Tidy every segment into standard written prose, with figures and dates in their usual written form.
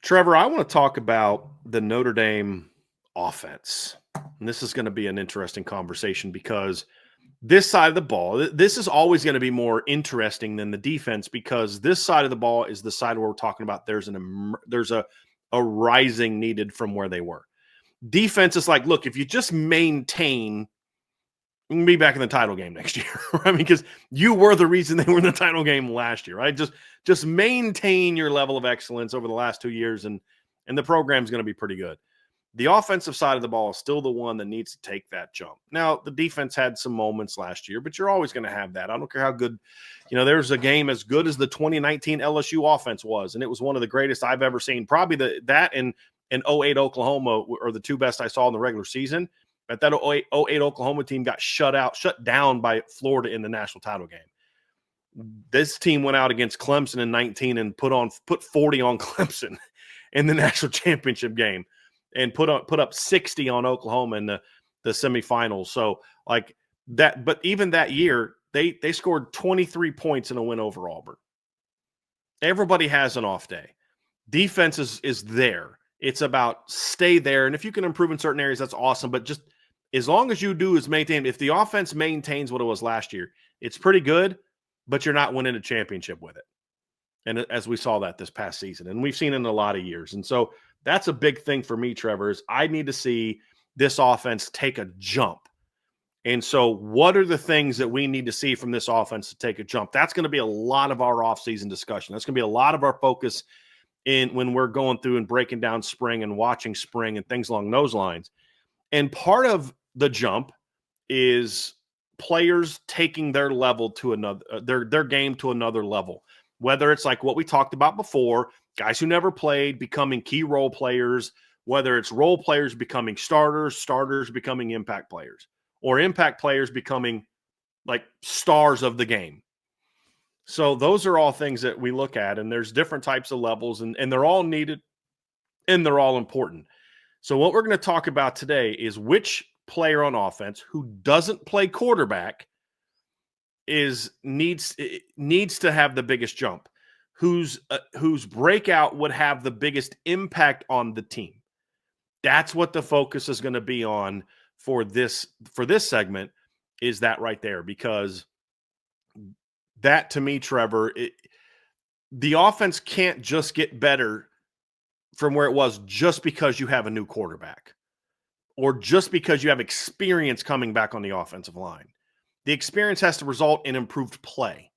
Trevor, I want to talk about the Notre Dame offense. And this is going to be an interesting conversation because this side of the ball, this is always going to be more interesting than the defense because this side of the ball is the side where we're talking about there's a rising needed from where they were. Defense is like, look, if you just maintain, you can be back in the title game next year, right? Because you were the reason they were in the title game last year, right? Just maintain your level of excellence over the last 2 years, and the program's going to be pretty good. The offensive side of the ball is still the one that needs to take that jump. Now, the defense had some moments last year, but you're always going to have that. I don't care how good, there's a game as good as the 2019 LSU offense was, and it was one of the greatest I've ever seen. Probably that and 08 Oklahoma are the two best I saw in the regular season. But that 08 Oklahoma team got shut down by Florida in the national title game. This team went out against Clemson in 19 and put 40 on Clemson in the national championship game and put up 60 on Oklahoma in the semifinals. So like that, but even that year, they scored 23 points in a win over Auburn. Everybody has an off day. Defense is there. It's about stay there. And if you can improve in certain areas, that's awesome. But just as long as you do is maintain, if the offense maintains what it was last year, it's pretty good, but you're not winning a championship with it. And as we saw that this past season, and we've seen it in a lot of years. And so that's a big thing for me, Trevor, is I need to see this offense take a jump. And so what are the things that we need to see from this offense to take a jump? That's going to be a lot of our offseason discussion. That's going to be a lot of our focus when we're going through and breaking down spring and watching spring and things along those lines. And part of the jump is players taking their level to another, their game to another level. Whether it's like what we talked about before, guys who never played becoming key role players, whether it's role players becoming starters becoming impact players, or impact players becoming like stars of the game. So those are all things that we look at, and there's different types of levels, and they're all needed and they're all important. So what we're going to talk about today is which player on offense who doesn't play quarterback needs to have the biggest jump, whose breakout would have the biggest impact on the team. That's what the focus is going to be on for this segment, is that right there, because that to me, Trevor, the offense can't just get better from where it was just because you have a new quarterback or just because you have experience coming back on the offensive line. The experience has to result in improved play.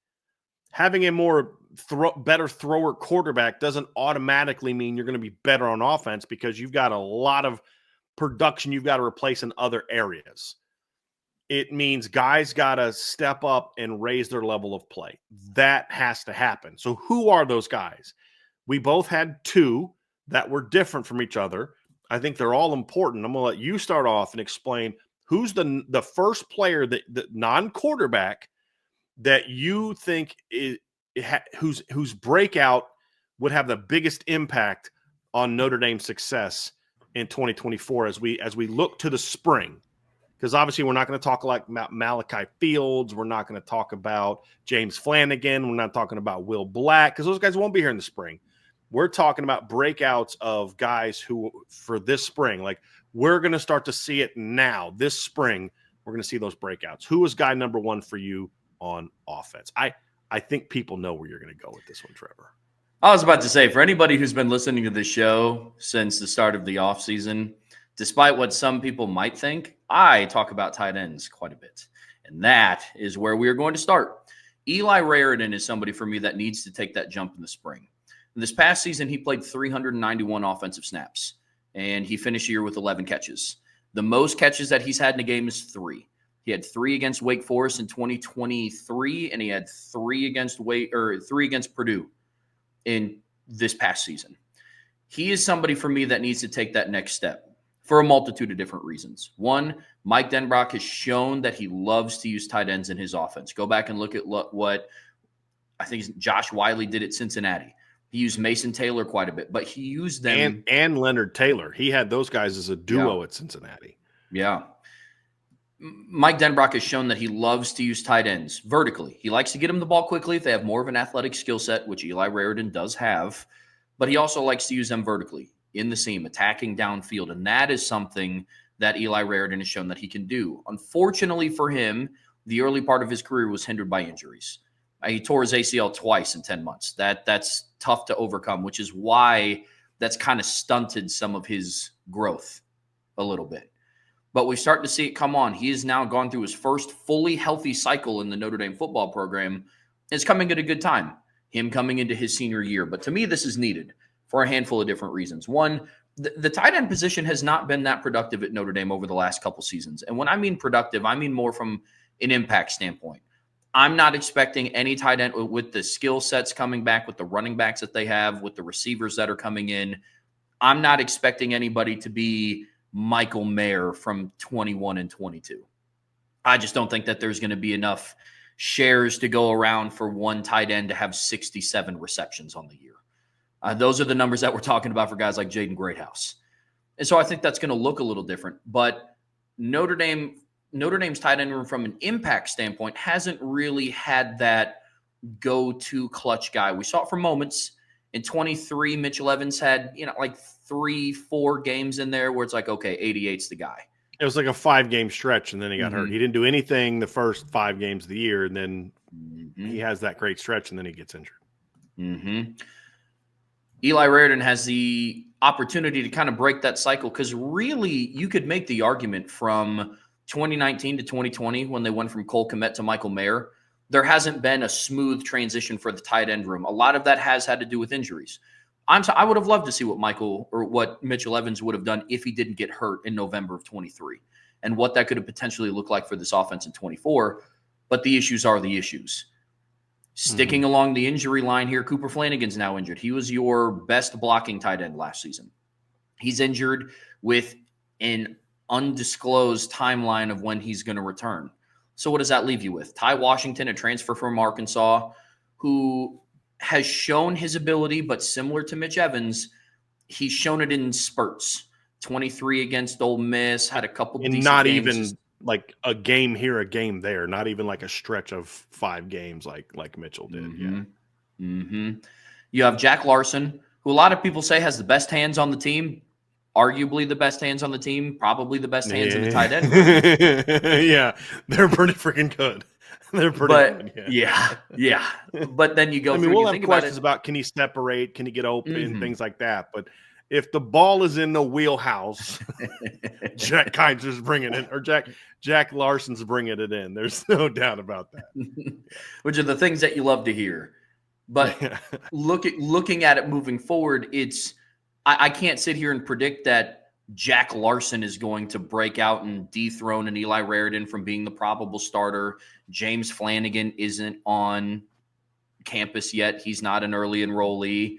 Having a better thrower quarterback doesn't automatically mean you're going to be better on offense, because you've got a lot of production you've got to replace in other areas. It means guys got to step up and raise their level of play. That has to happen. So who are those guys? We both had two that were different from each other. I think they're all important. I'm going to let you start off and explain who's the first player, that non-quarterback, that you think whose breakout would have the biggest impact on Notre Dame's success in 2024 as we look to the spring. Because obviously we're not going to talk like Malachi Fields. We're not going to talk about James Flanagan. We're not talking about Will Black, because those guys won't be here in the spring. We're talking about breakouts of guys who, for this spring, like we're going to start to see it now. This spring, we're going to see those breakouts. Who is guy number one for you on offense? I think people know where you're going to go with this one, Trevor. I was about to say, for anybody who's been listening to this show since the start of the offseason, despite what some people might think, I talk about tight ends quite a bit. And that is where we are going to start. Eli Raridan is somebody for me that needs to take that jump in the spring. In this past season, he played 391 offensive snaps, and he finished the year with 11 catches. The most catches that he's had in a game is 3. He had 3 against Wake Forest in 2023, and he had 3 against Purdue in this past season. He is somebody for me that needs to take that next step for a multitude of different reasons. One, Mike Denbrock has shown that he loves to use tight ends in his offense. Go back and look at what I think Josh Wiley did at Cincinnati. He used Mason Taylor quite a bit, but he used them. And Leonard Taylor. He had those guys as a duo at Cincinnati. Yeah. Mike Denbrock has shown that he loves to use tight ends vertically. He likes to get them the ball quickly if they have more of an athletic skill set, which Eli Raridan does have. but he also likes to use them vertically in the seam, attacking downfield. And that is something that Eli Raridan has shown that he can do. Unfortunately for him, the early part of his career was hindered by injuries. He tore his ACL twice in 10 months. That's tough to overcome, which is why that's kind of stunted some of his growth a little bit. But we're starting to see it come on. He has now gone through his first fully healthy cycle in the Notre Dame football program. It's coming at a good time, him coming into his senior year. But to me, this is needed for a handful of different reasons. One, the tight end position has not been that productive at Notre Dame over the last couple seasons. And when I mean productive, I mean more from an impact standpoint. I'm not expecting any tight end with the skill sets coming back, with the running backs that they have, with the receivers that are coming in. I'm not expecting anybody to be Michael Mayer from 21 and 22. I just don't think that there's going to be enough shares to go around for one tight end to have 67 receptions on the year. Those are the numbers that we're talking about for guys like Jaden Greathouse. And so I think that's going to look a little different. But Notre Dame's tight end room from an impact standpoint hasn't really had that go-to clutch guy. We saw it for moments. In 23, Mitchell Evans had, like 3-4 games in there where it's like, okay, 88's the guy. It was like a 5-game stretch, and then he got hurt. He didn't do anything the first 5 games of the year, and then he has that great stretch, and then he gets injured. Eli Raridan has the opportunity to kind of break that cycle, because really you could make the argument from 2019 to 2020 when they went from Cole Kmet to Michael Mayer, there hasn't been a smooth transition for the tight end room. A lot of that has had to do with injuries. I would have loved to see what Mitchell Evans would have done if he didn't get hurt in November of 23, and what that could have potentially looked like for this offense in 24. But the issues are the issues. Sticking along the injury line here, Cooper Flanagan's now injured. He was your best blocking tight end last season. He's injured with an undisclosed timeline of when he's going to return. So what does that leave you with? Ty Washington, a transfer from Arkansas, who has shown his ability, but similar to Mitch Evans, he's shown it in spurts. 23 against Ole Miss, had a couple and decent not games. Even like a game here, a game there, not even like a stretch of 5 games like Mitchell did. You have Jack Larson, who a lot of people say has the best hands on the team, arguably the best hands on the team, probably the best hands in the tight end room. Yeah, they're pretty freaking good. They're pretty good. Yeah. But then you go through, we'll you have think questions about can he separate, can he get open, things like that. But if the ball is in the wheelhouse, Jack Kaiser's bringing it, or Jack Larson's bringing it in. There's no doubt about that. Which are the things that you love to hear. But looking at it moving forward, I can't sit here and predict that Jack Larson is going to break out and dethrone an Eli Raridan from being the probable starter. James Flanagan isn't on campus yet. He's not an early enrolee.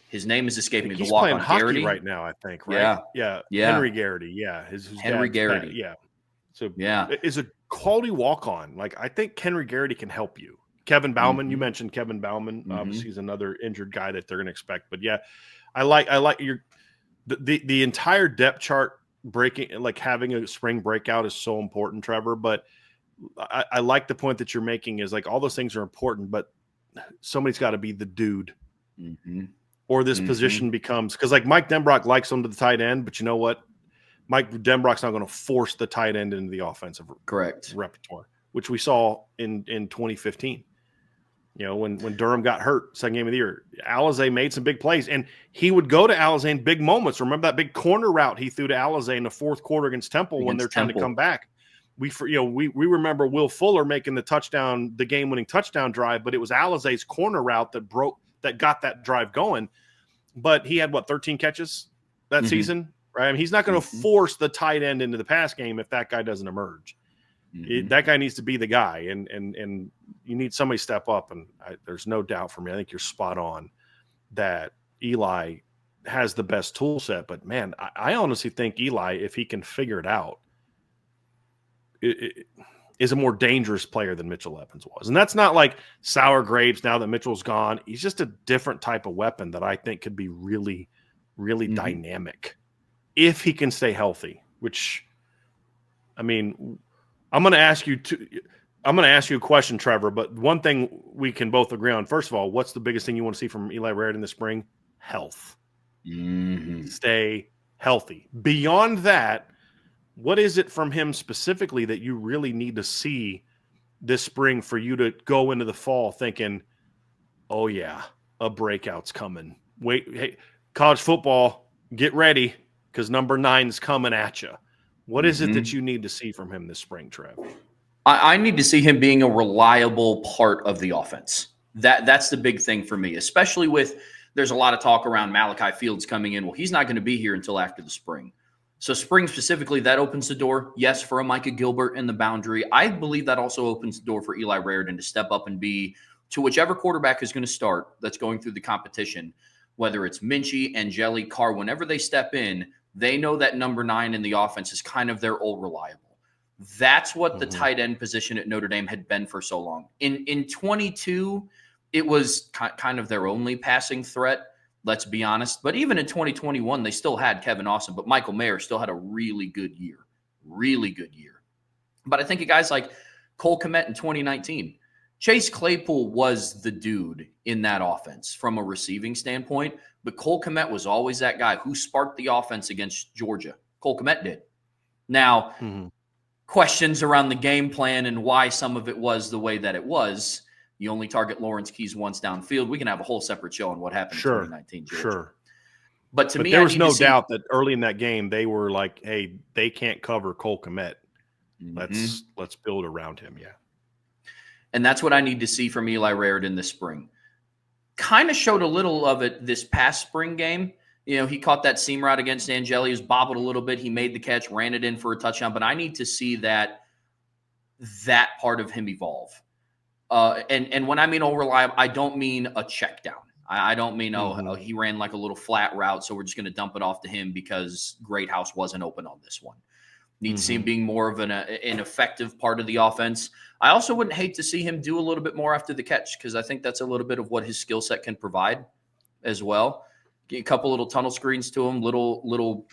His name is escaping me. He's the walk playing on hockey Garrity right now, I think. Right? Yeah. Henry Garrity. Yeah, his Henry Garrity. Yeah. So is a quality walk on. Like, I think Henry Garrity can help you. Kevin Bauman, you mentioned Kevin Bauman. Obviously, he's another injured guy that they're going to expect. But yeah, I like the entire depth chart breaking, like having a spring breakout is so important, Trevor. But I like the point that you're making is like all those things are important, but somebody's got to be the dude. Or this position becomes, because like Mike Denbrock likes him to the tight end, but you know what? Mike Denbrock's not going to force the tight end into the offensive repertoire, which we saw in 2015. When Durham got hurt, second game of the year, Alizé made some big plays, and he would go to Alizé in big moments. Remember that big corner route he threw to Alizé in the fourth quarter against Temple when they're trying to come back. We remember Will Fuller making the game-winning touchdown drive, but it was Alizé's corner route that got that drive going. But he had 13 catches that season, right? He's not going to force the tight end into the pass game if that guy doesn't emerge. That guy needs to be the guy, and you need somebody to step up. And there's no doubt for me. I think you're spot on that Eli has the best tool set. But man, I honestly think Eli, if he can figure it out, is a more dangerous player than Mitchell Evans was. And that's not like sour grapes now that Mitchell's gone. He's just a different type of weapon that I think could be really, really dynamic if he can stay healthy, which, I'm going to ask you I'm going to ask you a question, Trevor, but one thing we can both agree on, first of all, what's the biggest thing you want to see from Eli Rarid in the spring? Health. Mm-hmm. Stay healthy. Beyond that, what is it from him specifically that you really need to see this spring for you to go into the fall thinking, oh, yeah, a breakout's coming. Wait, hey, college football, get ready because number 9's coming at you. What is it that you need to see from him this spring, Trev? I need to see him being a reliable part of the offense. That's the big thing for me, especially with there's a lot of talk around Malachi Fields coming in. Well, he's not going to be here until after the spring. So spring specifically, that opens the door, yes, for a Micah Gilbert in the boundary. I believe that also opens the door for Eli Raridon to step up and be to whichever quarterback is going to start that's going through the competition, whether it's Minchie, Angeli, Carr, whenever they step in, they know that number 9 in the offense is kind of their old reliable. That's what the tight end position at Notre Dame had been for so long. In 22, it was kind of their only passing threat, let's be honest. But even in 2021, they still had Kevin Austin, but Michael Mayer still had a really good year. Really good year. But I think of guys like Cole Kmet in 2019. Chase Claypool was the dude in that offense from a receiving standpoint, but Cole Kmet was always that guy who sparked the offense against Georgia. Cole Kmet did. Now, questions around the game plan and why some of it was the way that it was. You only target Lawrence Keys once downfield. We can have a whole separate show on what happened in 2019 Georgia. Sure. But to me, there was no doubt that early in that game they were like, hey, they can't cover Cole Kmet. Let's build around him. Yeah. And that's what I need to see from Eli Raridon this spring. Kind of showed a little of it this past spring game. You know, he caught that seam route against Angeli. He was bobbled a little bit. He made the catch, ran it in for a touchdown. But I need to see that part of him evolve. And when I mean reliable, I don't mean a check down. I don't mean, he ran like a little flat route, so we're just going to dump it off to him because Greathouse wasn't open on this one. Need to see him being more of an effective part of the offense. I also wouldn't hate to see him do a little bit more after the catch because I think that's a little bit of what his skill set can provide as well. Get a couple little tunnel screens to him, little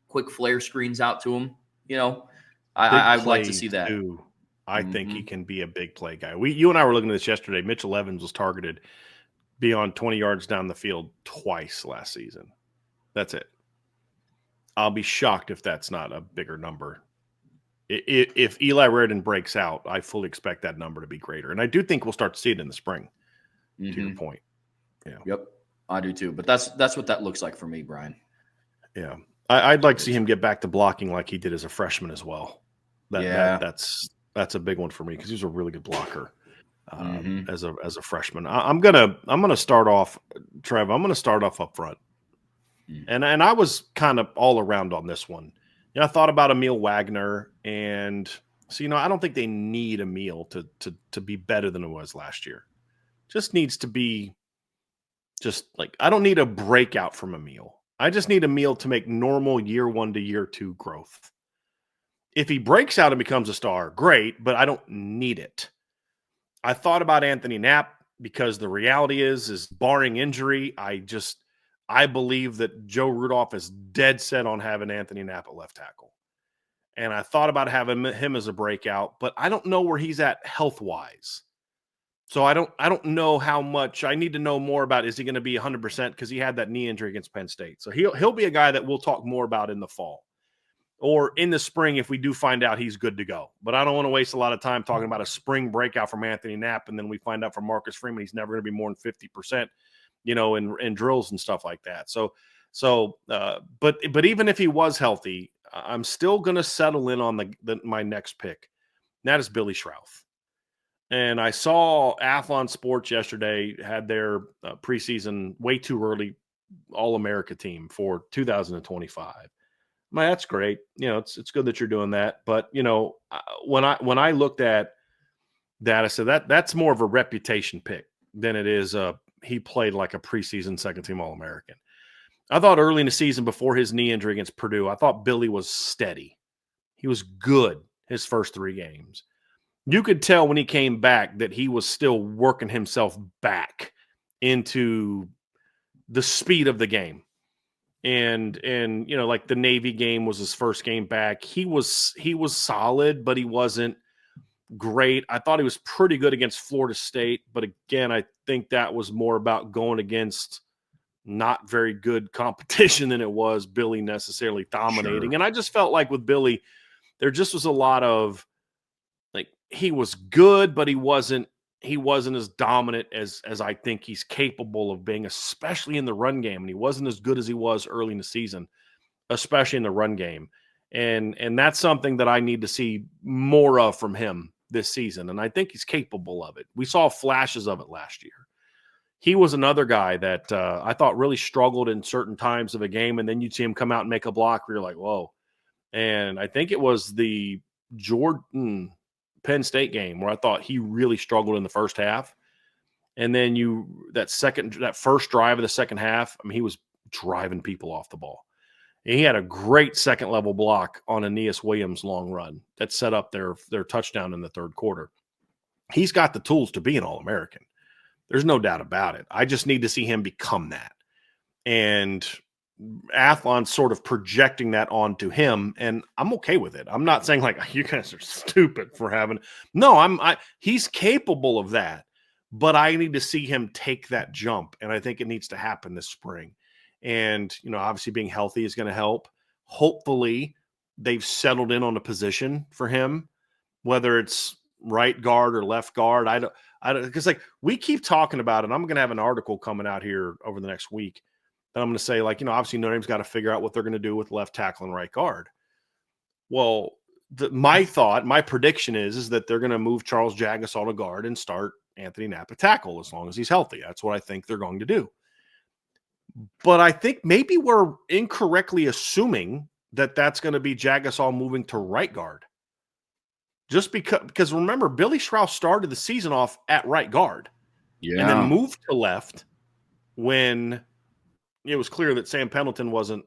quick flare screens out to him. You know, I'd like to see that. Too. I think he can be a big play guy. You and I were looking at this yesterday. Mitchell Evans was targeted beyond 20 yards down the field twice last season. That's it. I'll be shocked if that's not a bigger number. If Eli Raridon breaks out, I fully expect that number to be greater. And I do think we'll start to see it in the spring, to your point. Yeah. Yep, I do too. But that's what that looks like for me, Brian. Yeah. I'd like to see him get back to blocking like he did as a freshman as well. That's a big one for me because he was a really good blocker as a freshman. I'm gonna start off, Trev. I'm gonna start off up front. And I was kind of all around on this one. You know, I thought about Emil Wagner, and so I don't think they need Emil to be better than it was last year. Just needs to be I don't need a breakout from Emil. I just need Emil to make normal year 1 to year 2 growth. If he breaks out and becomes a star, great, but I don't need it. I thought about Anthony Knapp because the reality is barring injury, I believe that Joe Rudolph is dead set on having Anthony Knapp at left tackle. And I thought about having him as a breakout, but I don't know where he's at health-wise. So I don't know how much. I need to know more about, is he going to be 100% because he had that knee injury against Penn State. So he'll be a guy that we'll talk more about in the fall or in the spring if we do find out he's good to go. But I don't want to waste a lot of time talking about a spring breakout from Anthony Knapp, and then we find out from Marcus Freeman he's never going to be more than 50%. In drills and stuff like that. But even if he was healthy, I'm still going to settle in on my next pick. And that is Billy Schrauth. And I saw Athlon Sports yesterday had their preseason way too early All-America team for 2025. That's great. It's good that you're doing that. But when I looked at that, I said that's more of a reputation pick than it is he played like a preseason second-team All-American. I thought early in the season before his knee injury against Purdue, I thought Billy was steady. He was good his first 3 games. You could tell when he came back that he was still working himself back into the speed of the game. And like the Navy game was his first game back. He was solid, but he wasn't great. I thought he was pretty good against Florida State, but again, I think that was more about going against not very good competition than it was Billy necessarily dominating. Sure. And I just felt like with Billy, there just was a lot of like he was good, but he wasn't as dominant as I think he's capable of being, especially in the run game. And he wasn't as good as he was early in the season, especially in the run game. And that's something that I need to see more of from him this season. And I think he's capable of it. We saw flashes of it last year. He was another guy that I thought really struggled in certain times of a game. And then you'd see him come out and make a block where you're like, whoa. And I think it was the Jordan Penn State game where I thought he really struggled in the first half. And then that first drive of the second half, I mean, he was driving people off the ball. And he had a great second level block on Aeneas Williams' long run that set up their touchdown in the third quarter. He's got the tools to be an All-American. There's no doubt about it. I just need to see him become that. And Athlon's sort of projecting that onto him, and I'm okay with it. I'm not saying like you guys are stupid for having. No, he's capable of that, but I need to see him take that jump, and I think it needs to happen this spring. And obviously being healthy is going to help. Hopefully, they've settled in on a position for him, whether it's right guard or left guard. I don't because like we keep talking about it. I'm going to have an article coming out here over the next week. And I'm going to say, like, obviously Notre Dame's got to figure out what they're going to do with left tackle and right guard. Well, my prediction is that they're going to move Charles Jagasaw to guard and start Anthony Knapp at tackle as long as he's healthy. That's what I think they're going to do. But I think maybe we're incorrectly assuming that that's going to be Jagasaw moving to right guard. Just because remember, Billy Strauss started the season off at right guard. Yeah. And then moved to left when it was clear that Sam Pendleton wasn't,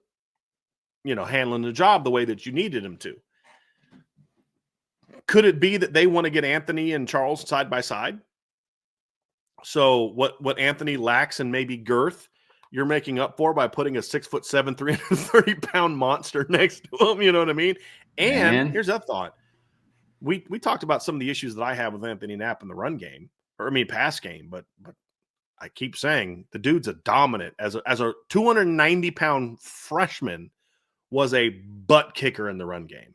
handling the job the way that you needed him to. Could it be that they want to get Anthony and Charles side by side? So what Anthony lacks in maybe girth, you're making up for by putting a 6'7", 330-pound monster next to him. You know what I mean? And here's a thought. We talked about some of the issues that I have with Anthony Knapp in the run game, pass game, but I keep saying the dude's a dominant as a 290-pound freshman was a butt kicker in the run game.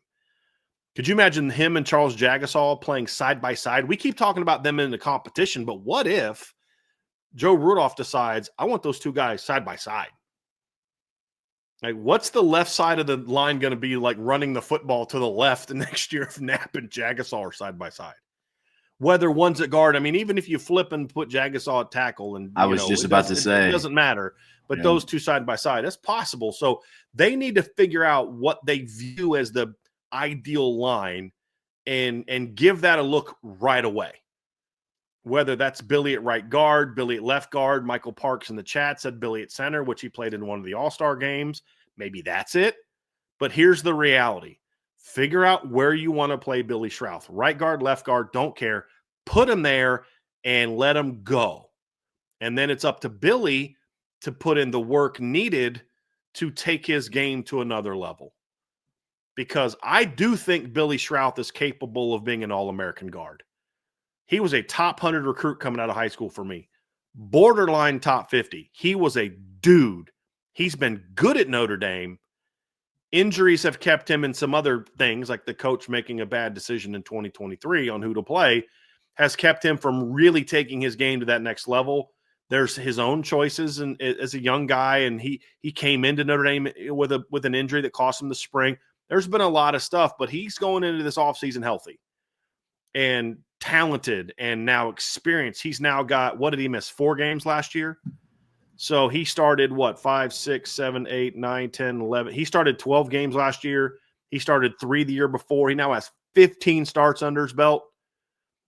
Could you imagine him and Charles Jagasaw playing side by side? We keep talking about them in the competition, but what if Joe Rudolph decides I want those two guys side by side? Like, what's the left side of the line going to be like running the football to the left next year if Knapp and Jagasaw are side by side? Whether one's at guard, I mean, even if you flip and put Jagasaw at tackle, and I was just about to say it doesn't matter. But those two side by side, that's possible. So they need to figure out what they view as the ideal line, and give that a look right away. Whether that's Billy at right guard, Billy at left guard. Michael Parks in the chat said Billy at center, which he played in one of the All-Star games. Maybe that's it. But here's the reality. Figure out where you want to play Billy Schrauth. Right guard, left guard, don't care. Put him there and let him go. And then it's up to Billy to put in the work needed to take his game to another level. Because I do think Billy Schrauth is capable of being an All-American guard. He was a top 100 recruit coming out of high school for me. Borderline top 50. He was a dude. He's been good at Notre Dame. Injuries have kept him in some other things, like the coach making a bad decision in 2023 on who to play, has kept him from really taking his game to that next level. There's his own choices, and as a young guy, and he came into Notre Dame with an injury that cost him the spring. There's been a lot of stuff, but he's going into this offseason healthy and talented and now experienced. He's now got, what did he miss? 4 games last year? So he started 5, 6, 7, 8, 9, 10, 11. He started 12 games last year. He started 3 the year before. He now has 15 starts under his belt.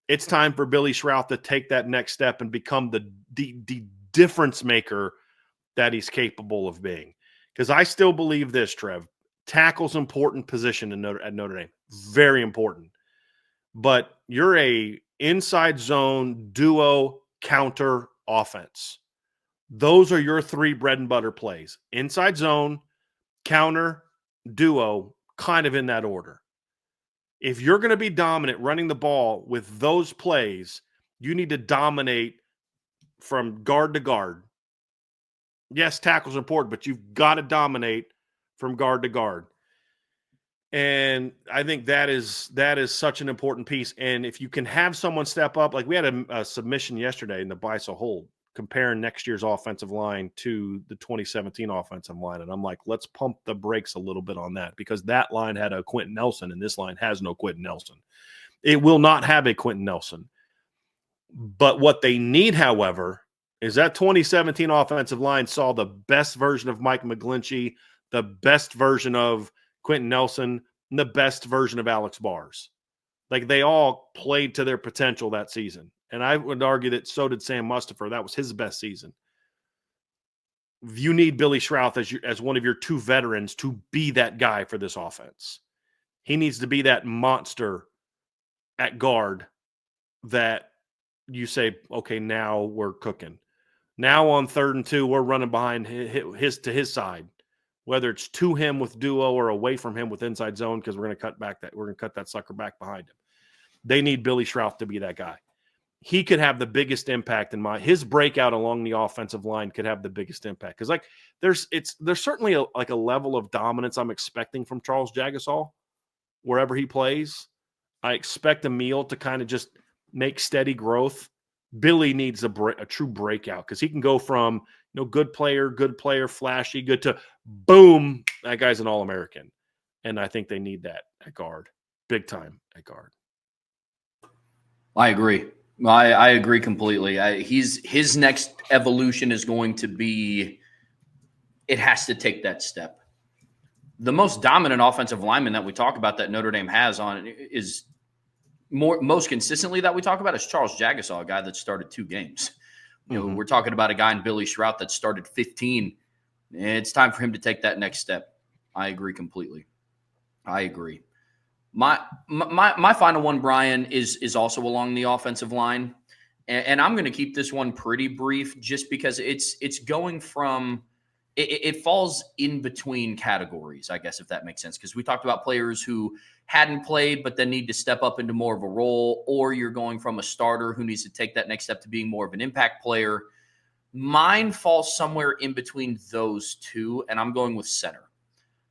It's time for Billy Schrauth to take that next step and become the difference maker that he's capable of being. Because I still believe this, Trev. Tackle's important position at Notre Dame. Very important. But you're a inside zone duo counter offense. Those are your 3 bread and butter plays. Inside zone, counter, duo, kind of in that order. If you're going to be dominant running the ball with those plays, you need to dominate from guard to guard. Yes, tackle's important, but you've got to dominate from guard to guard. And I think that is such an important piece. And if you can have someone step up, like we had a submission yesterday in the Buy So Hold comparing next year's offensive line to the 2017 offensive line. And I'm like, let's pump the brakes a little bit on that, because that line had a Quentin Nelson and this line has no Quentin Nelson. It will not have a Quentin Nelson. But what they need, however, is that 2017 offensive line saw the best version of Mike McGlinchey, the best version of Quentin Nelson, and the best version of Alex Bars. Like, they all played to their potential that season. And I would argue that so did Sam Mustipher. That was his best season. You need Billy Schrouth as one of your two veterans to be that guy for this offense. He needs to be that monster at guard that you say, okay, now we're cooking. Now on 3rd and 2, we're running behind his side, whether it's to him with duo or away from him with inside zone, because we're going to cut that sucker back behind him. They need Billy Schrouth to be that guy. He could have the biggest impact his breakout along the offensive line could have the biggest impact. Because there's certainly a level of dominance I'm expecting from Charles Jagasaw wherever he plays. I expect Emil to kind of just make steady growth. Billy needs a true breakout, because he can go from good player, flashy, good to boom, that guy's an All-American. And I think they need that at guard, big time at guard. I agree. I agree completely. His next evolution is going to be, it has to take that step. The most dominant offensive lineman that we talk about that Notre Dame has on is most consistently that we talk about is Charles Jagasaw, a guy that started 2 games. We're talking about a guy in Billy Schrouth that started 15. It's time for him to take that next step. I agree completely. I agree. My final one, Bryan, is also along the offensive line. And I'm going to keep this one pretty brief, just because it's going from it falls in between categories, I guess, if that makes sense. Because we talked about players who hadn't played but then need to step up into more of a role, or you're going from a starter who needs to take that next step to being more of an impact player. Mine falls somewhere in between those two, and I'm going with center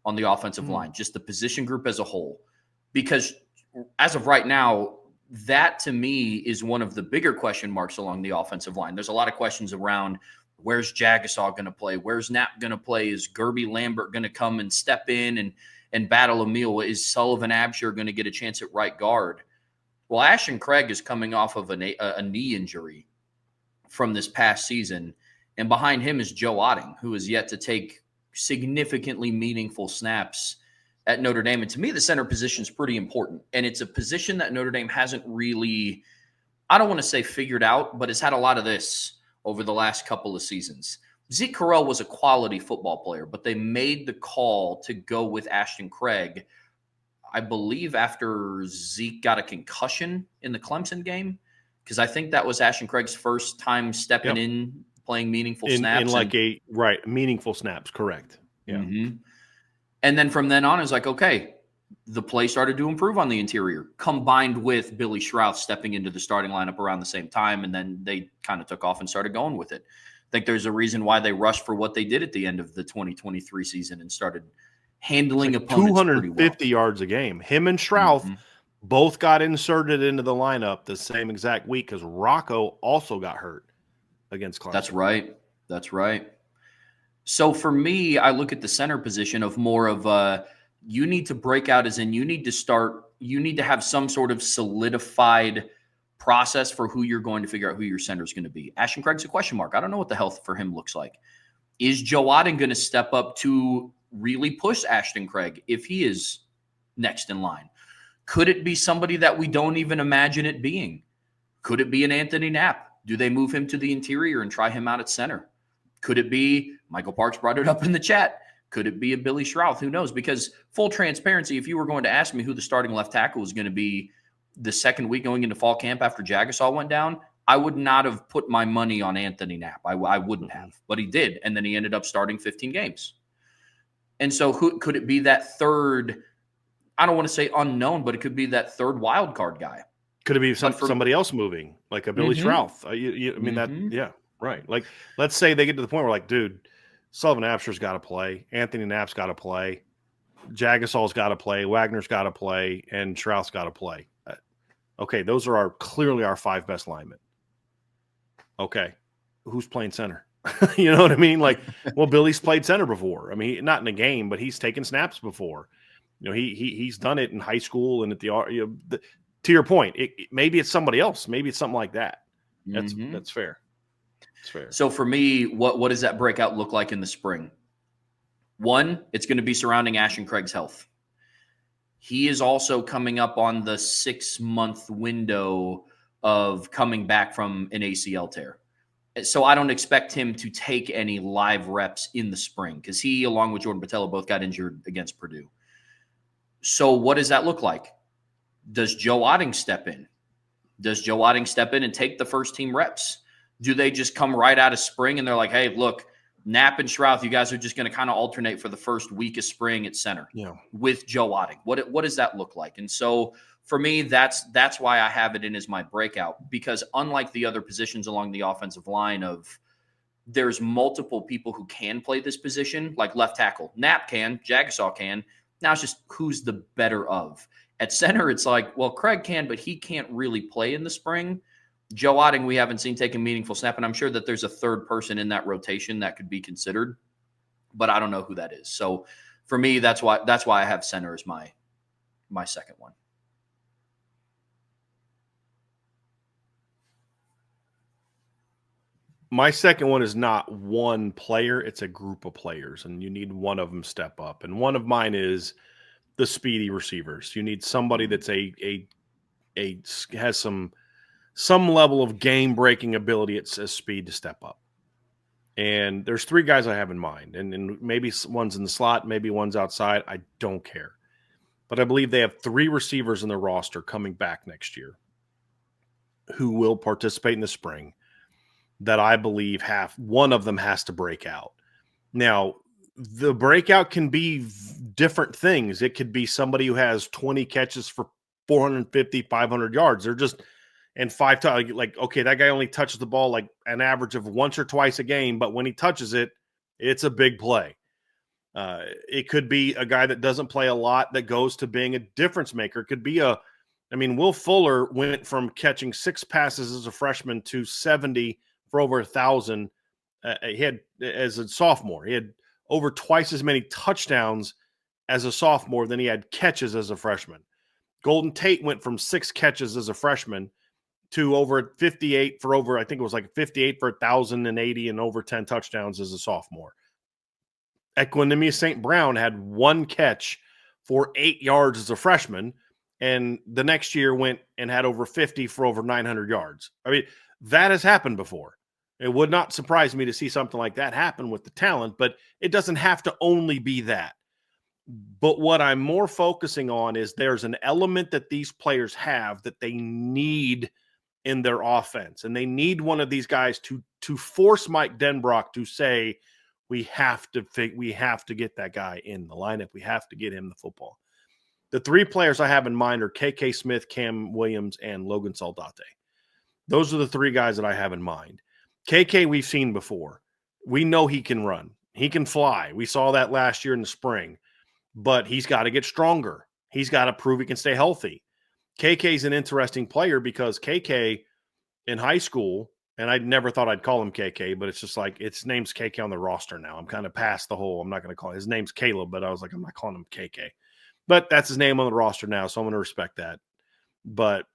on the offensive line, just the position group as a whole. Because as of right now, that to me is one of the bigger question marks along the offensive line. There's a lot of questions around, where's Jagasaw going to play? Where's Knapp going to play? Is Gerby Lambert going to come and step in and battle Emil? Is Sullivan Absher going to get a chance at right guard? Well, Ashton Craig is coming off of a knee injury from this past season. And behind him is Joe Otting, who is yet to take significantly meaningful snaps at Notre Dame. And to me, the center position is pretty important. And it's a position that Notre Dame hasn't really, I don't want to say figured out, but it's had a lot of this over the last couple of seasons. Zeke Correll was a quality football player, but they made the call to go with Ashton Craig, I believe, after Zeke got a concussion in the Clemson game, because I think that was Ashton Craig's first time stepping in, playing meaningful snaps. Meaningful snaps, correct. Yeah. Mm-hmm. And then from then on, it's like, okay, the play started to improve on the interior, combined with Billy Schrouth stepping into the starting lineup around the same time, and then they kind of took off and started going with it. I think there's a reason why they rushed for what they did at the end of the 2023 season and started handling opponents 250 pretty well. yards a game. Him and Schrouth both got inserted into the lineup the same exact week, because Rocco also got hurt against Clemson. That's right. So for me, I look at the center position of more of you need to break out, as in you need to have some sort of solidified process for who you're going to figure out who your center is going to be. Ashton Craig's a question mark. I don't know what the health for him looks like. Is Joe Otting going to step up to really push Ashton Craig if he is next in line? Could it be somebody that we don't even imagine it being? Could it be an Anthony Knapp? Do they move him to the interior and try him out at center? Could it be, Michael Parks brought it up in the chat, could it be a Billy Schrouth? Who knows? Because full transparency, if you were going to ask me who the starting left tackle was going to be the second week going into fall camp after Jagasaw went down, I would not have put my money on Anthony Knapp. I wouldn't have, but he did. And then he ended up starting 15 games. And so could it be that third I don't want to say unknown, but it could be that third wild card guy. Could it be somebody else moving, like a Billy Schrouth? I mean, that, yeah, right. Like, let's say they get to the point where, like, dude, Sullivan Absher's got to play, Anthony Knapp's got to play, Jagasol's got to play, Wagner's got to play, and Schrouth's got to play. Okay, those are clearly our 5 best linemen. Okay, who's playing center? You know what I mean? Like, well, Billy's played center before. I mean, not in a game, but he's taken snaps before. You know, he's done it in high school and at the, to your point, maybe it's somebody else. Maybe it's something like that. That's fair. It's fair. So for me, what does that breakout look like in the spring? One, it's going to be surrounding Ashton Craig's health. He is also coming up on the 6-month window of coming back from an ACL tear. So I don't expect him to take any live reps in the spring because he, along with Jordan Botelho, both got injured against Purdue. So what does that look like? Does Joe Otting step in? Does Joe Otting step in and take the first team reps? Do they just come right out of spring and they're like, hey, look, Knapp and Schrouth, you guys are just going to kind of alternate for the first week of spring at center with Joe Otting? What does that look like? And so for me, that's why I have it in as my breakout, because unlike the other positions along the offensive line there's multiple people who can play this position, like left tackle. Knapp can, Jagasaw can. Now it's just who's the better of. At center, it's like, well, Craig can, but he can't really play in the spring. Joe Otting, we haven't seen take a meaningful snap, and I'm sure that there's a third person in that rotation that could be considered, but I don't know who that is. So for me, that's why I have center as my second one. My second one is not one player, it's a group of players, and you need one of them step up. And one of mine is the speedy receivers. You need somebody that's has some level of game-breaking ability at speed to step up. And there's 3 guys I have in mind, and maybe one's in the slot, maybe one's outside. I don't care. But I believe they have 3 receivers in their roster coming back next year who will participate in the spring that I believe one of them has to break out. Now, the breakout can be different things. It could be somebody who has 20 catches for 450, 500 yards. They're just – and 5 times, like, okay, that guy only touches the ball like an average of once or twice a game, but when he touches it, it's a big play. It could be a guy that doesn't play a lot that goes to being a difference maker. It could be Will Fuller went from catching 6 passes as a freshman to 70 for over 1,000. He had, as a sophomore, he had over twice as many touchdowns as a sophomore than he had catches as a freshman. Golden Tate went from 6 catches as a freshman to over 58 for over, I think it was like 58 for 1,080 and over 10 touchdowns as a sophomore. Equinemius St. Brown had 1 catch for 8 yards as a freshman, and the next year went and had over 50 for over 900 yards. I mean, that has happened before. It would not surprise me to see something like that happen with the talent, but it doesn't have to only be that. But what I'm more focusing on is there's an element that these players have that they need in their offense, and they need one of these guys to force Mike Denbrock to say, we have to get that guy in the lineup. We have to get him the football. The 3 players I have in mind are KK Smith, Cam Williams, and Logan Saldate. Those are the 3 guys that I have in mind. KK we've seen before. We know he can run. He can fly. We saw that last year in the spring. But he's got to get stronger. He's got to prove he can stay healthy. KK's an interesting player because KK in high school, and I never thought I'd call him KK, but it's just like, its name's KK on the roster now. I'm kind of past the whole, I'm not going to call it. His name's Caleb, but I was like, I'm not calling him KK. But that's his name on the roster now, so I'm going to respect that. But,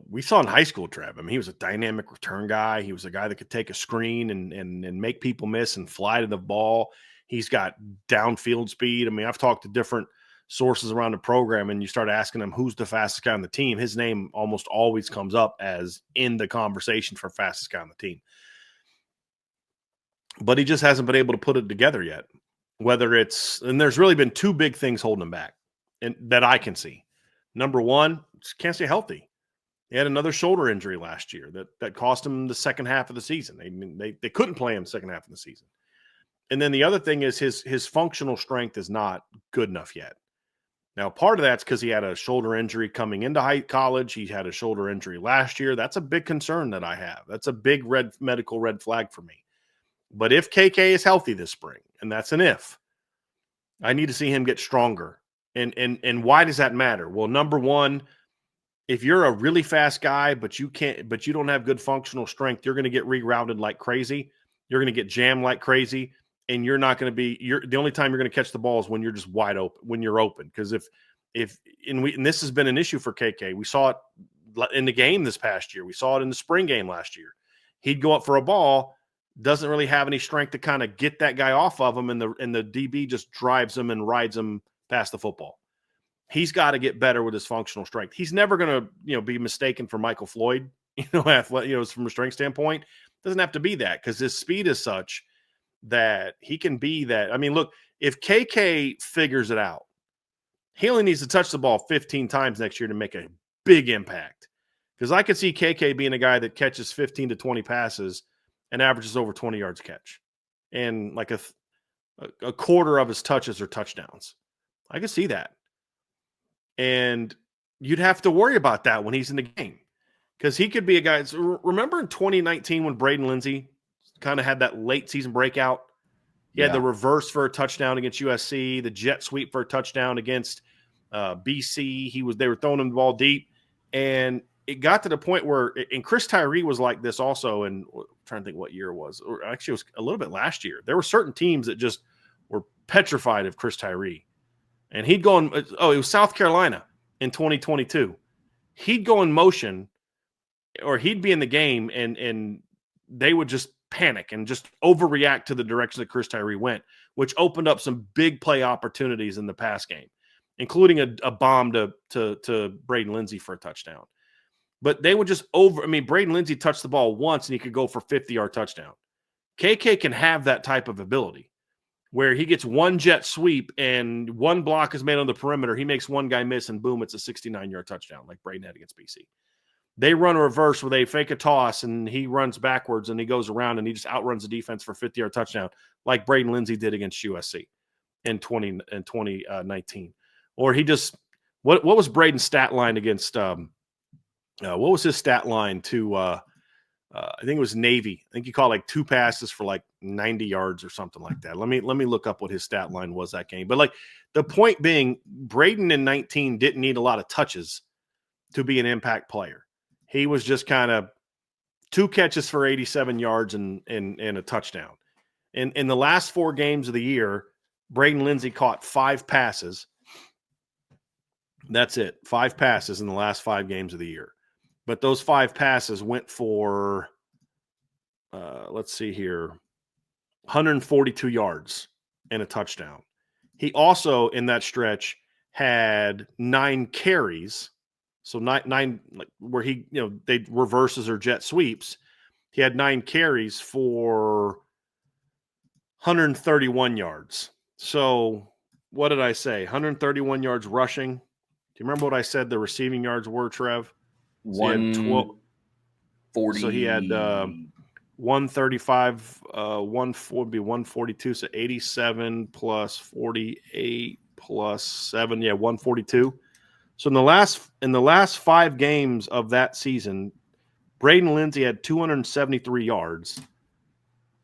we saw in high school, Trev. I mean, he was a dynamic return guy. He was a guy that could take a screen and make people miss and fly to the ball. He's got downfield speed. I mean, I've talked to different sources around the program, and you start asking them who's the fastest guy on the team. His name almost always comes up as in the conversation for fastest guy on the team. But he just hasn't been able to put it together yet. And there's really been 2 big things holding him back, and that I can see. Number one, just can't stay healthy. He had another shoulder injury last year that cost him the second half of the season. They couldn't play him the second half of the season. And then the other thing is his functional strength is not good enough yet. Now, part of that's because he had a shoulder injury coming into college. He had a shoulder injury last year. That's a big concern that I have. That's a big medical red flag for me. But if KK is healthy this spring, and that's an if, I need to see him get stronger. And why does that matter? Well, number one, if you're a really fast guy, but you don't have good functional strength, you're going to get rerouted like crazy. You're going to get jammed like crazy. And you're not going to be, the only time you're going to catch the ball is when you're just wide open, when you're open. Because and this has been an issue for KK. We saw it in the game this past year. We saw it in the spring game last year. He'd go up for a ball, doesn't really have any strength to kind of get that guy off of him, and the DB just drives him and rides him past the football. He's got to get better with his functional strength. He's never going to, be mistaken for Michael Floyd, from a strength standpoint. Doesn't have to be that because his speed is such that he can be that. I mean, look, if KK figures it out, he only needs to touch the ball 15 times next year to make a big impact. Because I could see KK being a guy that catches 15 to 20 passes and averages over 20 yards a catch. And like a quarter of his touches are touchdowns. I could see that. And you'd have to worry about that when he's in the game. Because he could be a guy. Remember in 2019 when Braden Lindsey kind of had that late season breakout? He had the reverse for a touchdown against USC, the jet sweep for a touchdown against BC. They were throwing him the ball deep. And it got to the point where, and Chris Tyree was like this also, and I'm trying to think what year it was. Or actually, it was a little bit last year. There were certain teams that just were petrified of Chris Tyree. And he'd go in, it was South Carolina in 2022. He'd go in motion, or he'd be in the game, and they would just panic and just overreact to the direction that Chris Tyree went, which opened up some big play opportunities in the pass game, including a bomb to Braden Lindsey for a touchdown. But they would just Braden Lindsey touched the ball once and he could go for 50-yard touchdown. KK can have that type of ability where he gets one jet sweep and one block is made on the perimeter. He makes one guy miss and boom, it's a 69-yard touchdown like Braden had against BC. They run a reverse where they fake a toss and he runs backwards and he goes around and he just outruns the defense for 50-yard touchdown like Braden Lindsey did against USC in 2019. Or he just – what was Braden's stat line against what was his stat line to I think it was Navy. I think he caught like 2 passes for like 90 yards or something like that. Let me look up what his stat line was that game. But like the point being, Braden in 19 didn't need a lot of touches to be an impact player. He was just kind of 2 catches for 87 yards and a touchdown. In the last 4 games of the year, Braden Lindsey caught 5 passes. That's it. 5 passes in the last 5 games of the year. But those 5 passes went for, let's see here, 142 yards and a touchdown. He also, in that stretch, had 9 carries. So nine like where he, they reverses or jet sweeps. He had 9 carries for 131 yards. So what did I say? 131 yards rushing. Do you remember what I said the receiving yards were, Trev? So 140. So he had 135, would be 142. So 87 plus 48 plus 7. Yeah, 142. So in the last 5 games of that season, Braden Lindsey had 273 yards,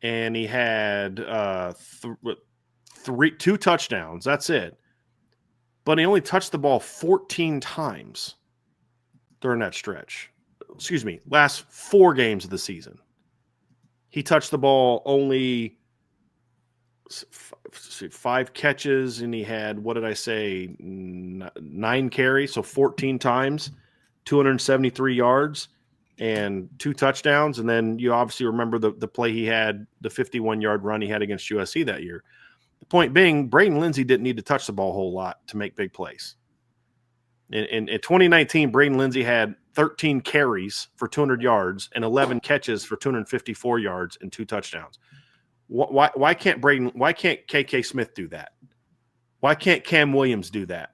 and he had 2 touchdowns. That's it. But he only touched the ball 14 times during that stretch. Excuse me, last 4 games of the season. He touched the ball only 5 catches, and he had, what did I say, 9 carries, so 14 times, 273 yards, and 2 touchdowns. And then you obviously remember the play he had, the 51-yard run he had against USC that year. The point being, Braden Lindsey didn't need to touch the ball a whole lot to make big plays. In 2019, Braden Lindsey had 13 carries for 200 yards and 11 catches for 254 yards and 2 touchdowns. Why can't KK Smith do that? Why can't Cam Williams do that?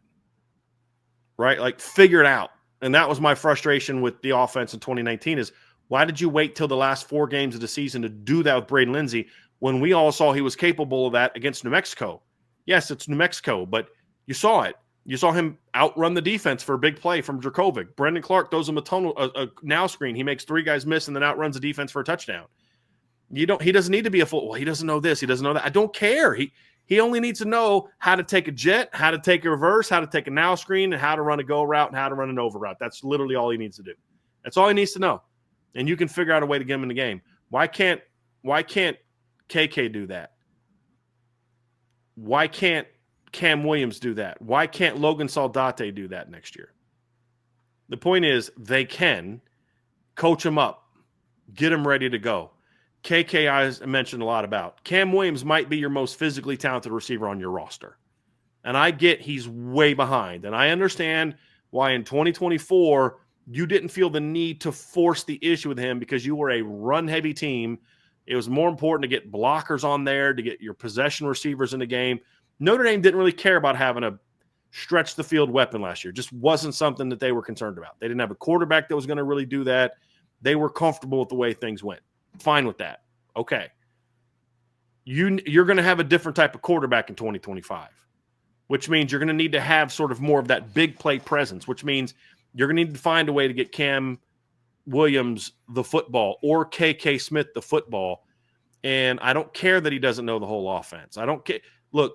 Right? Like, figure it out. And that was my frustration with the offense in 2019 is, why did you wait till the last 4 games of the season to do that with Braden Lindsey when we all saw he was capable of that against New Mexico? Yes, it's New Mexico, but you saw it. You saw him outrun the defense for a big play from Dracovic. Brendan Clark throws him a now screen. He makes 3 guys miss and then outruns the defense for a touchdown. He doesn't need to be a full. Well, he doesn't know this. He doesn't know that. I don't care. He only needs to know how to take a jet, how to take a reverse, how to take a now screen, and how to run a go route and how to run an over route. That's literally all he needs to do. That's all he needs to know. And you can figure out a way to get him in the game. Why can't KK do that? Why can't Cam Williams do that? Why can't Logan Saldate do that next year? The point is they can coach him up, get him ready to go. KK I mentioned a lot about. Cam Williams might be your most physically talented receiver on your roster. And I get he's way behind. And I understand why in 2024 you didn't feel the need to force the issue with him because you were a run-heavy team. It was more important to get blockers on there, to get your possession receivers in the game. Notre Dame didn't really care about having a stretch-the-field weapon last year. Just wasn't something that they were concerned about. They didn't have a quarterback that was going to really do that. They were comfortable with the way things went. Fine with that. Okay. You're going to have a different type of quarterback in 2025, which means you're going to need to have sort of more of that big play presence, which means you're going to need to find a way to get Cam Williams the football or KK Smith the football. And I don't care that he doesn't know the whole offense. I don't care. Look,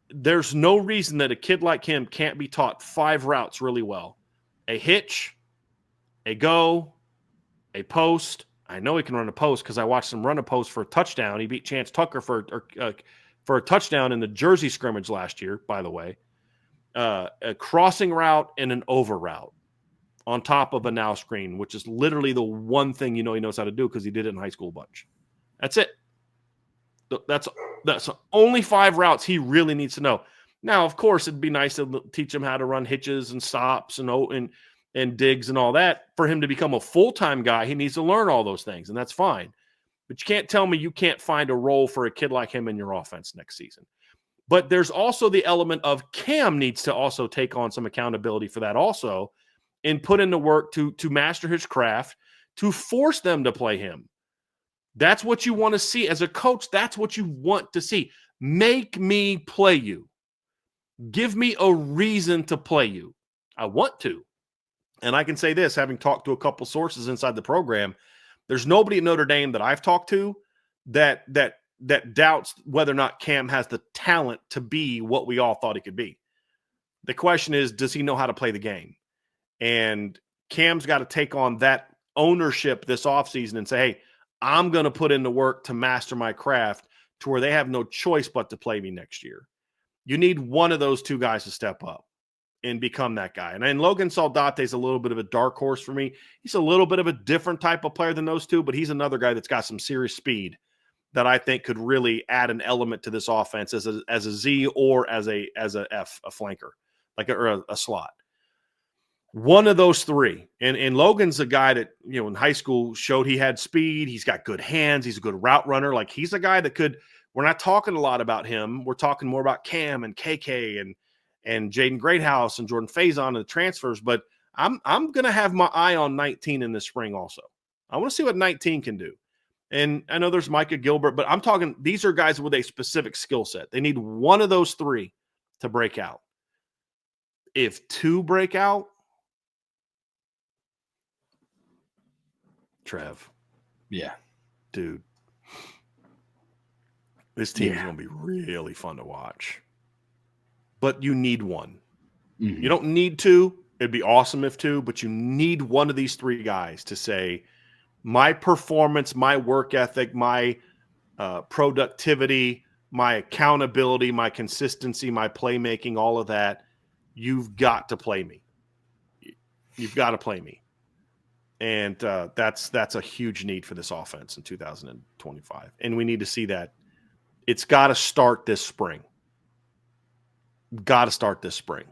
there's no reason that a kid like him can't be taught 5 routes really well. A hitch, a go, a post. I know he can run a post because I watched him run a post for a touchdown. He beat Chance Tucker for a touchdown in the Jersey scrimmage last year, by the way. A crossing route and an over route on top of a now screen, which is literally the one thing he knows how to do because he did it in high school a bunch. That's it. That's only 5 routes he really needs to know. Now, of course, it'd be nice to teach him how to run hitches and stops and digs and all that. For him to become a full-time guy, he needs to learn all those things, and that's fine. But you can't tell me you can't find a role for a kid like him in your offense next season. But there's also the element of Cam needs to also take on some accountability for that also and put in the work to master his craft, to force them to play him. That's what you want to see. As a coach, that's what you want to see. Make me play you. Give me a reason to play you. I want to. And I can say this, having talked to a couple sources inside the program, there's nobody at Notre Dame that I've talked to that doubts whether or not Cam has the talent to be what we all thought he could be. The question is, does he know how to play the game? And Cam's got to take on that ownership this offseason and say, hey, I'm going to put in the work to master my craft to where they have no choice but to play me next year. You need one of those 2 guys to step up and become that guy. And Logan Saldate is a little bit of a dark horse for me. He's a little bit of a different type of player than those 2, but he's another guy that's got some serious speed that I think could really add an element to this offense as a Z or as a F, a flanker, like a slot. One of those 3. And Logan's a guy that, in high school showed he had speed. He's got good hands. He's a good route runner. Like, he's a guy that could – we're not talking a lot about him. We're talking more about Cam and KK and Jaden Greathouse and Jordan Faison and the transfers. But I'm going to have my eye on 19 in the spring also. I want to see what 19 can do. And I know there's Micah Gilbert, but I'm talking – these are guys with a specific skill set. They need one of those 3 to break out. If 2 break out, Trev. Yeah. Dude. This team is going to be really fun to watch. But you need one. Mm-hmm. You don't need 2. It'd be awesome if 2, but you need one of these 3 guys to say, my performance, my work ethic, my productivity, my accountability, my consistency, my playmaking, all of that, you've got to play me. You've got to play me. And that's a huge need for this offense in 2025. And we need to see that. It's got to start this spring. Got to start this spring.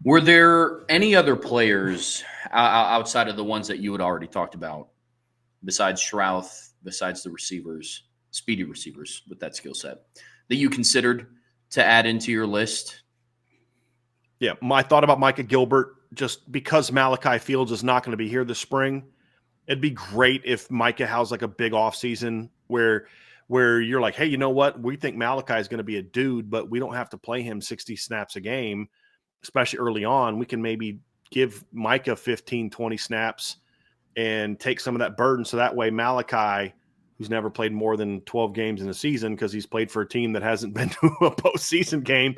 Were there any other players outside of the ones that you had already talked about, besides Shrouth, besides the receivers, speedy receivers with that skill set, that you considered to add into your list? Yeah, I thought about Micah Gilbert just because Malachi Fields is not going to be here this spring. It'd be great if Micah has like a big offseason where where you're like, hey, you know what? We think Malachi is going to be a dude, but we don't have to play him 60 snaps a game, especially early on. We can maybe give Micah 15, 20 snaps and take some of that burden. So that way Malachi, who's never played more than 12 games in a season because he's played for a team that hasn't been to a postseason game,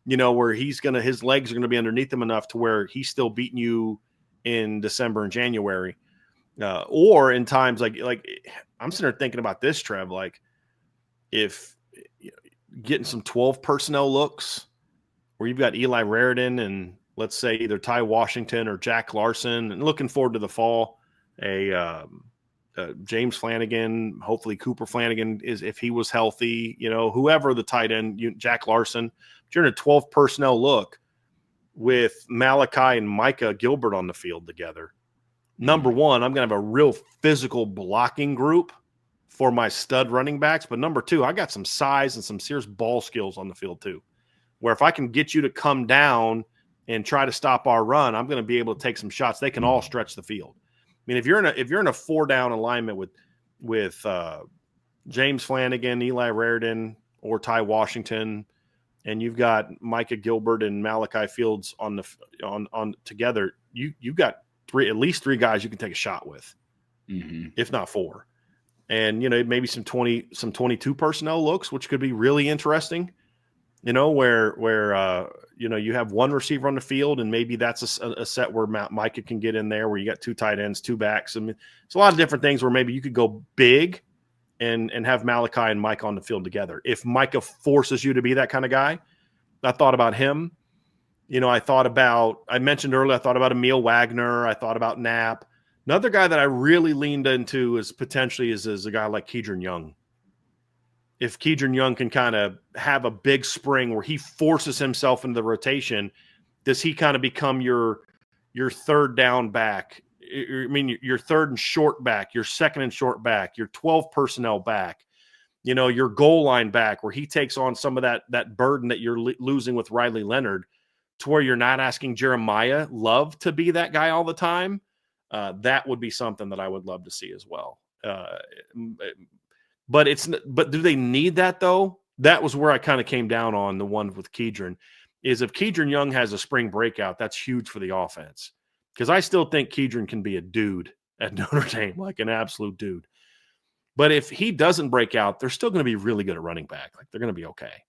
where his legs are going to be underneath him enough to where he's still beating you in December and January. Or in times like I'm sitting there thinking about this, Trev, like if getting some 12 personnel looks where you've got Eli Raridan and let's say either Ty Washington or Jack Larson, and looking forward to the fall, James Flanagan, hopefully Cooper Flanagan is, if he was healthy, whoever the tight end, Jack Larson, but you're in a 12 personnel look with Malachi and Micah Gilbert on the field together. Number one, I'm going to have a real physical blocking group for my stud running backs. But number two, I got some size and some serious ball skills on the field too, where if I can get you to come down and try to stop our run, I'm going to be able to take some shots. They can all stretch the field. I mean, if you're in a 4-down alignment with James Flanagan, Eli Raridan, or Ty Washington, and you've got Micah Gilbert and Malachi Fields on together, you've got at least three guys you can take a shot with, if not four. And maybe some 22 personnel looks, which could be really interesting. Where you have one receiver on the field, and maybe that's a set where Micah can get in there, where you got two tight ends, two backs. I mean, it's a lot of different things where maybe you could go big and have Malachi and Micah on the field together. If Micah forces you to be that kind of guy, I thought about him. I mentioned earlier, I thought about Emil Wagner. I thought about Knapp. Another guy that I really leaned into is potentially is a guy like Kedron Young. If Kedron Young can kind of have a big spring where he forces himself into the rotation, does he kind of become your third down back? I mean, your third and short back, your second and short back, your 12 personnel back, your goal line back, where he takes on some of that burden that you're losing with Riley Leonard, to where you're not asking Jeremiah Love to be that guy all the time. That would be something that I would love to see as well. But do they need that though? That was where I kind of came down on the one with Kedron, is if Kedron Young has a spring breakout, that's huge for the offense. Because I still think Kedron can be a dude at Notre Dame, like an absolute dude. But if he doesn't break out, they're still going to be really good at running back. Like, they're going to be okay.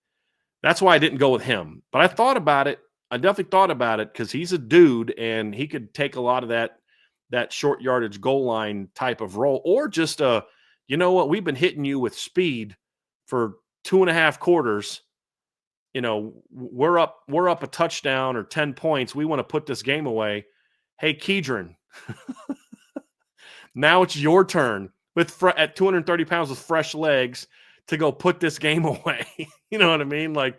That's why I didn't go with him. But I thought about it. I definitely thought about it because he's a dude and he could take a lot of that short yardage goal line type of role, or just we've been hitting you with speed for 2.5 quarters. We're up a touchdown or 10 points. We want to put this game away. Hey, Kedron, now it's your turn at 230 pounds with fresh legs to go put this game away. You know what I mean? Like,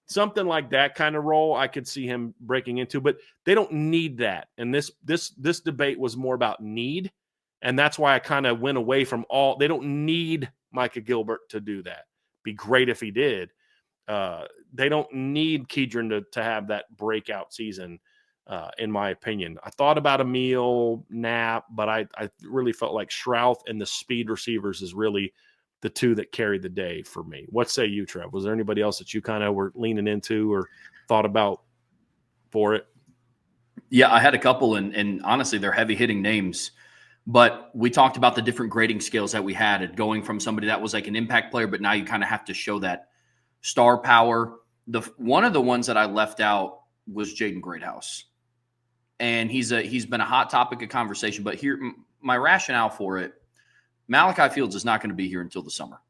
something like that kind of role I could see him breaking into, but they don't need that. And this debate was more about need. And that's why I kind of went away from they don't need Micah Gilbert to do that. Be great if he did. They don't need Kedron to have that breakout season, in my opinion. I thought about Emil, Knapp, but I really felt like Schrouth and the speed receivers is really the two that carried the day for me. What say you, Trev? Was there anybody else that you kind of were leaning into or thought about for it? Yeah, I had a couple, and honestly, they're heavy-hitting names. But we talked about the different grading scales that we had, and going from somebody that was like an impact player, but now you kind of have to show that star power. One of the ones that I left out was Jaden Greathouse. And he's been a hot topic of conversation. But here, my rationale for it, Malachi Fields is not going to be here until the summer.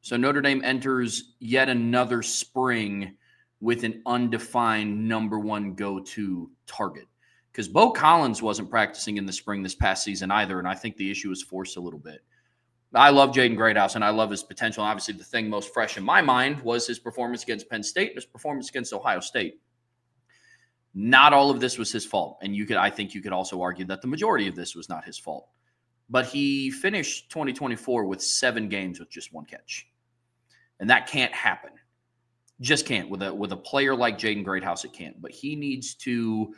So Notre Dame enters yet another spring with an undefined number one go-to target. Because Bo Collins wasn't practicing in the spring this past season either, and I think the issue was forced a little bit. I love Jaden Greathouse, and I love his potential. Obviously, the thing most fresh in my mind was his performance against Penn State and his performance against Ohio State. Not all of this was his fault, and I think you could also argue that the majority of this was not his fault. But he finished 2024 with 7 games with just 1 catch. And that can't happen. Just can't. With a player like Jaden Greathouse, it can't. But he needs to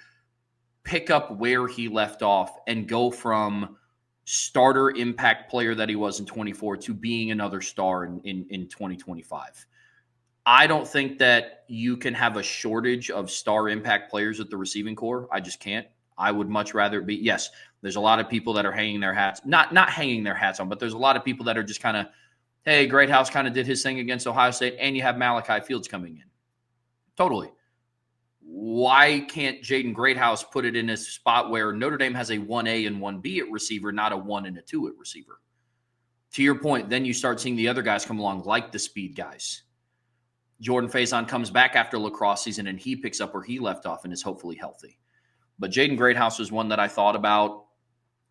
pick up where he left off and go from starter impact player that he was in 24 to being another star in 2025. I don't think that you can have a shortage of star impact players at the receiving core. I just can't. I would much rather be, yes, there's a lot of people that are hanging their hats, not hanging their hats on, but there's a lot of people that are just kind of, hey, Greathouse kind of did his thing against Ohio State, and you have Malachi Fields coming in. Totally. Why can't Jaden Greathouse put it in a spot where Notre Dame has a 1A and 1B at receiver, not a 1 and a 2 at receiver? To your point, then you start seeing the other guys come along, like the speed guys. Jordan Faison comes back after lacrosse season, and he picks up where he left off and is hopefully healthy. But Jaden Greathouse was one that I thought about.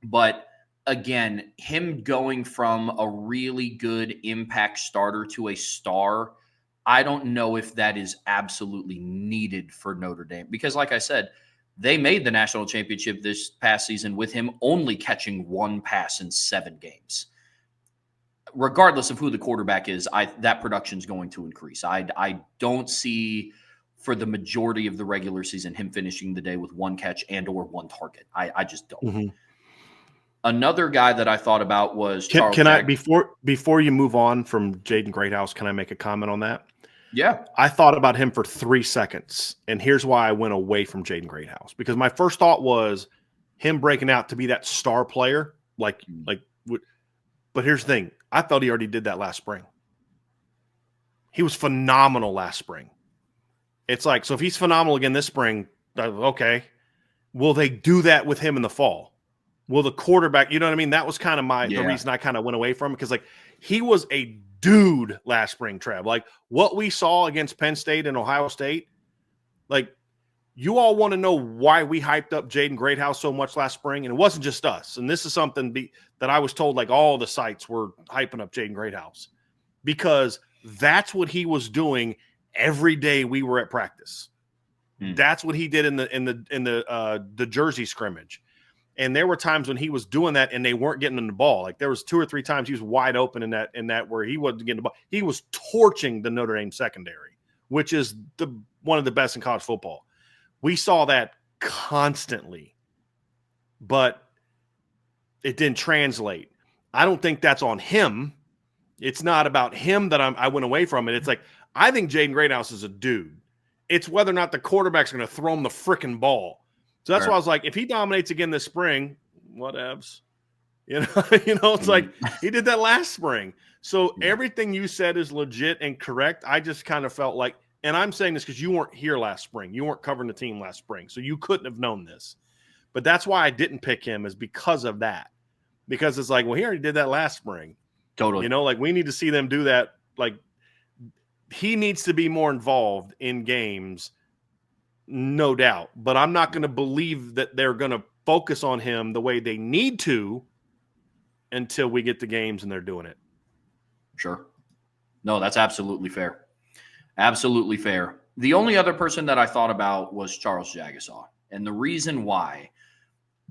But again, him going from a really good impact starter to a star, I don't know if that is absolutely needed for Notre Dame. Because like I said, they made the national championship this past season with him only catching 1 pass in 7 games. Regardless of who the quarterback is, that production is going to increase. I don't see for the majority of the regular season him finishing the day with 1 catch and or 1 target. I just don't. Mm-hmm. Another guy that I thought about was Charles. Can I before you move on from Jaden Greathouse, can I make a comment on that? Yeah. I thought about him for 3 seconds, and here's why I went away from Jaden Greathouse. Because my first thought was him breaking out to be that star player, but here's the thing. I thought he already did that last spring. He was phenomenal last spring. It's like, so if he's phenomenal again this spring, okay, will they do that with him in the fall? Will the quarterback, you know what I mean? That was kind of the reason I kind of went away from it, because like he was a dude last spring, Trev. Like what we saw against Penn State and Ohio State, like you all want to know why we hyped up Jaden Greathouse so much last spring, and it wasn't just us. And this is something that I was told, like all the sites were hyping up Jaden Greathouse, because that's what he was doing every day we were at practice. That's what he did in the Jersey scrimmage. And there were times when he was doing that and they weren't getting him the ball. Like there was 2 or 3 times he was wide open in that where he wasn't getting the ball. He was torching the Notre Dame secondary, which is one of the best in college football. We saw that constantly, but it didn't translate. I don't think that's on him. It's not about him that I went away from it. It's like, I think Jaden Greathouse is a dude. It's whether or not the quarterback's going to throw him the freaking ball. So that's why I was like, if he dominates again this spring, whatevs. It's like he did that last spring. So everything you said is legit and correct. I just kind of felt like, and I'm saying this because you weren't here last spring. You weren't covering the team last spring. So you couldn't have known this. But that's why I didn't pick him, is because of that. Because it's like, well, he already did that last spring. Totally. Like we need to see them do that. Like he needs to be more involved in games, no doubt. But I'm not going to believe that they're going to focus on him the way they need to until we get the games and they're doing it. Sure. No, that's absolutely fair. Absolutely fair. The only other person that I thought about was Charles Jagasaw. And the reason why,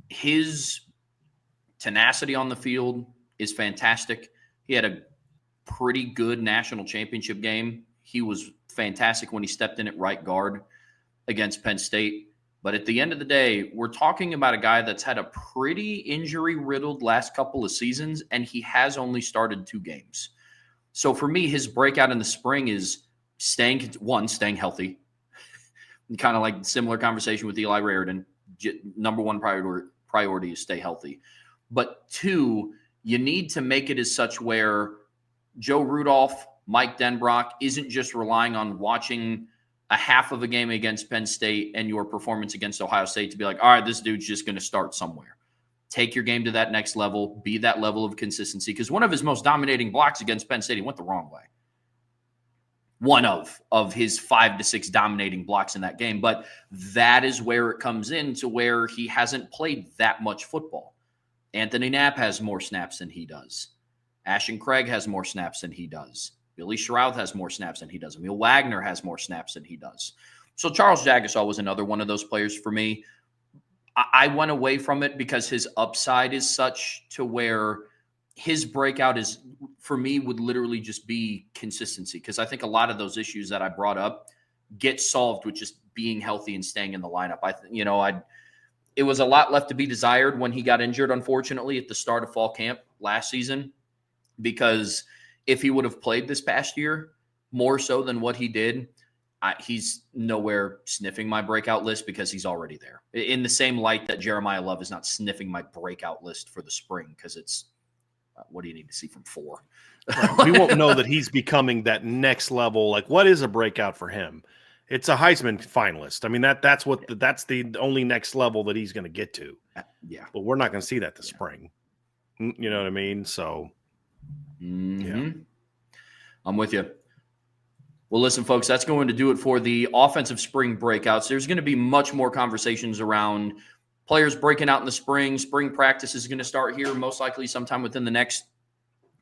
his tenacity on the field is fantastic. He had a pretty good national championship game. He was fantastic when he stepped in at right guard against Penn State. But at the end of the day, we're talking about a guy that's had a pretty injury-riddled last couple of seasons, and he has only started 2 games. So for me, his breakout in the spring is staying healthy. Kind of like similar conversation with Eli Raridan. Number 1 priority is stay healthy. But 2, you need to make it as such where Joe Rudolph, Mike Denbrock isn't just relying on watching a half of a game against Penn State and your performance against Ohio State to be like, all right, this dude's just going to start somewhere. Take your game to that next level, be that level of consistency. Because one of his most dominating blocks against Penn State, he went the wrong way. One of his 5 to 6 dominating blocks in that game. But that is where it comes in to where he hasn't played that much football. Anthony Knapp has more snaps than he does. Ashton Craig has more snaps than he does. Billy Schrouth has more snaps than he does. Emil Wagner has more snaps than he does. So Charles Jagasaw was another one of those players for me. I went away from it because his upside is such to where his breakout is, for me, would literally just be consistency. Because I think a lot of those issues that I brought up get solved with just being healthy and staying in the lineup. it was a lot left to be desired when he got injured, unfortunately, at the start of fall camp last season, because if he would have played this past year more so than what he did, he's nowhere sniffing my breakout list because he's already there. In the same light that Jeremiah Love is not sniffing my breakout list for the spring because it's what do you need to see from 4? Right. We won't know that he's becoming that next level. Like, what is a breakout for him? It's a Heisman finalist. I mean, that's the only next level that he's going to get to. Yeah. But we're not going to see that this spring. You know what I mean? So, yeah. I'm with you. Well, listen, folks, that's going to do it for the offensive spring breakouts. There's going to be much more conversations around players breaking out in the spring. Spring practice is going to start here most likely sometime within the next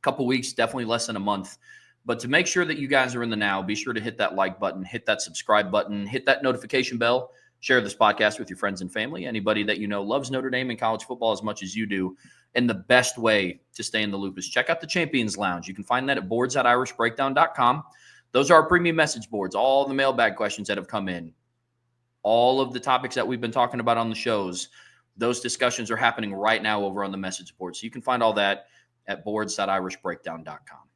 couple weeks, definitely less than a month. But to make sure that you guys are in the now, be sure to hit that like button, hit that subscribe button, hit that notification bell, share this podcast with your friends and family, anybody that you know loves Notre Dame and college football as much as you do. And the best way to stay in the loop is check out the Champions Lounge. You can find that at boards.irishbreakdown.com. Those are our premium message boards, all the mailbag questions that have come in, all of the topics that we've been talking about on the shows. Those discussions are happening right now over on the message board. So you can find all that at boards.irishbreakdown.com.